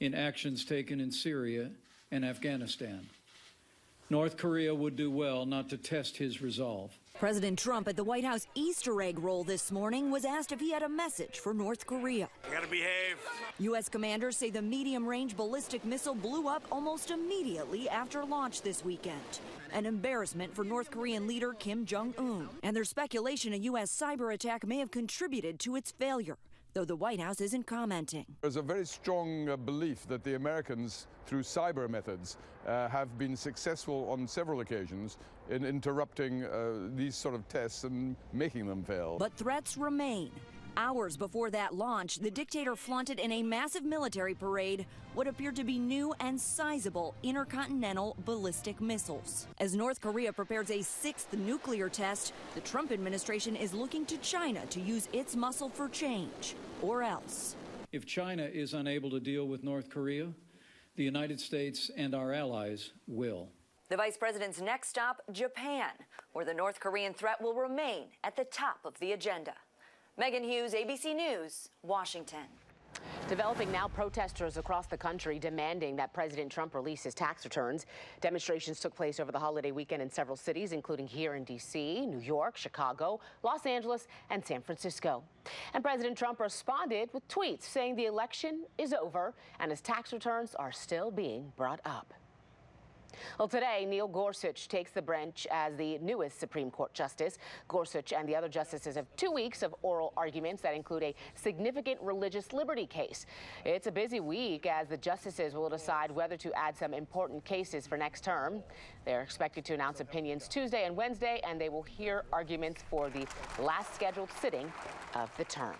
in actions taken in Syria and Afghanistan. North Korea would do well not to test his resolve. President Trump at the White House Easter egg roll this morning was asked if he had a message for North Korea. You gotta behave. U.S. commanders say the medium-range ballistic missile blew up almost immediately after launch this weekend. An embarrassment for North Korean leader Kim Jong-un. And there's speculation a U.S. cyber attack may have contributed to its failure, though the White House isn't commenting. There's a very strong belief that the Americans, through cyber methods, have been successful on several occasions in interrupting these sort of tests and making them fail. But threats remain. Hours before that launch, the dictator flaunted in a massive military parade what appeared to be new and sizable intercontinental ballistic missiles. As North Korea prepares a sixth nuclear test, the Trump administration is looking to China to use its muscle for change, or else. If China is unable to deal with North Korea, the United States and our allies will. The vice president's next stop, Japan, where the North Korean threat will remain at the top of the agenda. Megan Hughes, ABC News, Washington. Developing now, protesters across the country demanding that President Trump release his tax returns. Demonstrations took place over the holiday weekend in several cities, including here in D.C., New York, Chicago, Los Angeles, and San Francisco. And President Trump responded with tweets saying the election is over and his tax returns are still being brought up. Well, today, Neil Gorsuch takes the bench as the newest Supreme Court justice. Gorsuch and the other justices have 2 weeks of oral arguments that include a significant religious liberty case. It's a busy week as the justices will decide whether to add some important cases for next term. They're expected to announce opinions Tuesday and Wednesday, and they will hear arguments for the last scheduled sitting of the term.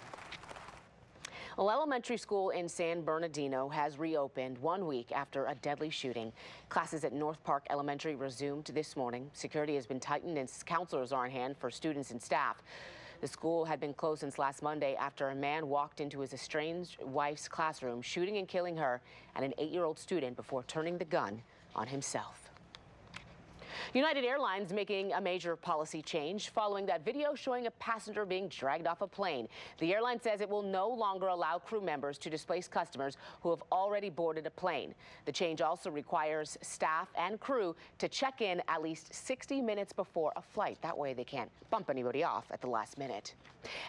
Well, elementary school in San Bernardino has reopened 1 week after a deadly shooting. Classes at North Park Elementary resumed this morning. Security has been tightened and counselors are on hand for students and staff. The school had been closed since last Monday after a man walked into his estranged wife's classroom, shooting and killing her and an 8-year-old student before turning the gun on himself. United Airlines making a major policy change following that video showing a passenger being dragged off a plane. The airline says it will no longer allow crew members to displace customers who have already boarded a plane. The change also requires staff and crew to check in at least 60 minutes before a flight. That way they can't bump anybody off at the last minute.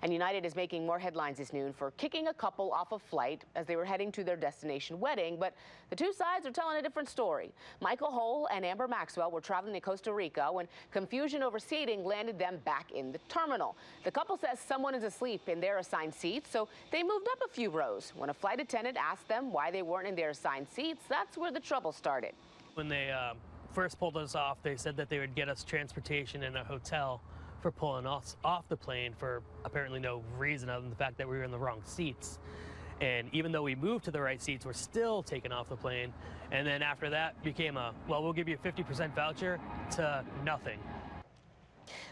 And United is making more headlines this noon for kicking a couple off a flight as they were heading to their destination wedding, but the two sides are telling a different story. Michael Hull and Amber Maxwell were traveling to Costa Rica when confusion over seating landed them back in the terminal. The couple says someone is asleep in their assigned seats, so they moved up a few rows. When a flight attendant asked them why they weren't in their assigned seats, that's where the trouble started. When they first pulled us off, they said that they would get us transportation in a hotel for pulling us off the plane for apparently no reason other than the fact that we were in the wrong seats. And even though we moved to the right seats, we're still taken off the plane. And then after that became a, well, we'll give you a 50% voucher to nothing.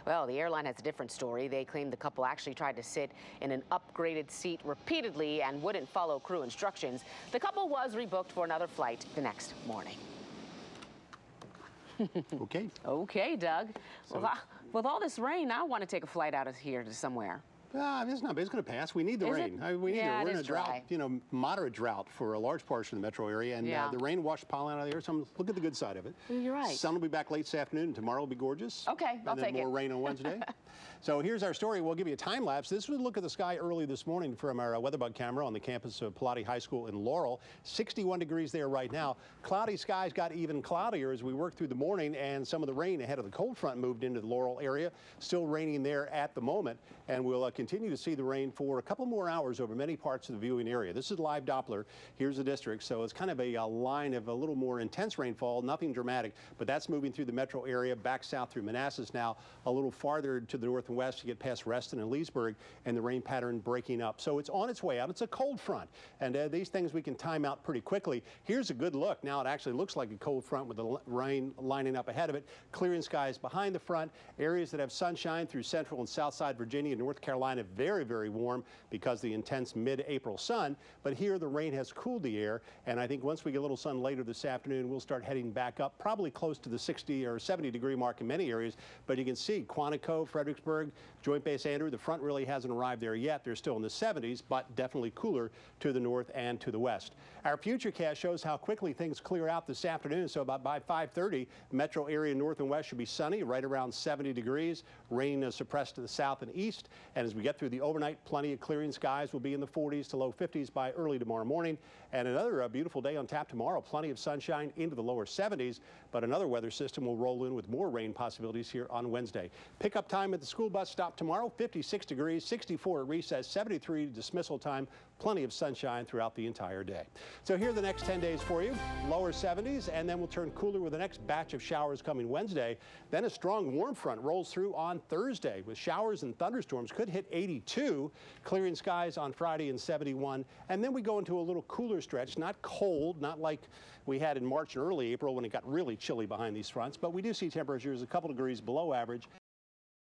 Well, the airline has a different story. They claim the couple actually tried to sit in an upgraded seat repeatedly and wouldn't follow crew instructions. The couple was rebooked for another flight the next morning. Okay. Okay, Doug. So, with all this rain, I want to take a flight out of here to somewhere. It's not bad. It's going to pass. We need the rain. We're in a drought, moderate drought for a large portion of the metro area, and the rain washed pollen out of the air. So look at the good side of it. You're right. Sun will be back late this afternoon, and tomorrow will be gorgeous. Okay, I'll take it. And then more rain on Wednesday. So here's our story. We'll give you a time lapse. This was a look at the sky early this morning from our WeatherBug camera on the campus of Pilate High School in Laurel. 61 degrees there right now. Cloudy skies got even cloudier as we worked through the morning, and some of the rain ahead of the cold front moved into the Laurel area. Still raining there at the moment, and we'll continue to see the rain for a couple more hours over many parts of the viewing area. This is live Doppler. Here's the district, so it's kind of a line of a little more intense rainfall, nothing dramatic, but that's moving through the metro area, back south through Manassas now, a little farther to the north and west to get past Reston and Leesburg, and the rain pattern breaking up. So it's on its way out. It's a cold front, and these things we can time out pretty quickly. Here's a good look. Now it actually looks like a cold front with the rain lining up ahead of it. Clearing skies behind the front. Areas that have sunshine through central and south side Virginia and North Carolina Carolina, very, very warm because of the intense mid-April sun. But here the rain has cooled the air, and I think once we get a little sun later this afternoon, we'll start heading back up, probably close to the 60 or 70 degree mark in many areas. But you can see Quantico, Fredericksburg, Joint Base Andrew, the front really hasn't arrived there yet. They're still in the 70s, but definitely cooler to the north and to the west. Our futurecast shows how quickly things clear out this afternoon. So about by 5:30, metro area north and west should be sunny, right around 70 degrees. Rain is suppressed to the south and east. And as we get through the overnight, plenty of clearing skies will be in the 40s to low 50s by early tomorrow morning. And another beautiful day on tap tomorrow. Plenty of sunshine into the lower 70s, but another weather system will roll in with more rain possibilities here on Wednesday. Pickup time at the school bus stop tomorrow, 56 degrees, 64 at recess, 73 dismissal time. Plenty of sunshine throughout the entire day. So here are the next 10 days for you. Lower 70s, and then we'll turn cooler with the next batch of showers coming Wednesday. Then a strong warm front rolls through on Thursday with showers and thunderstorms. Could hit 82, clearing skies on Friday and 71. And then we go into a little cooler stretch, not cold, not like we had in March and early April when it got really chilly behind these fronts, but we do see temperatures a couple degrees below average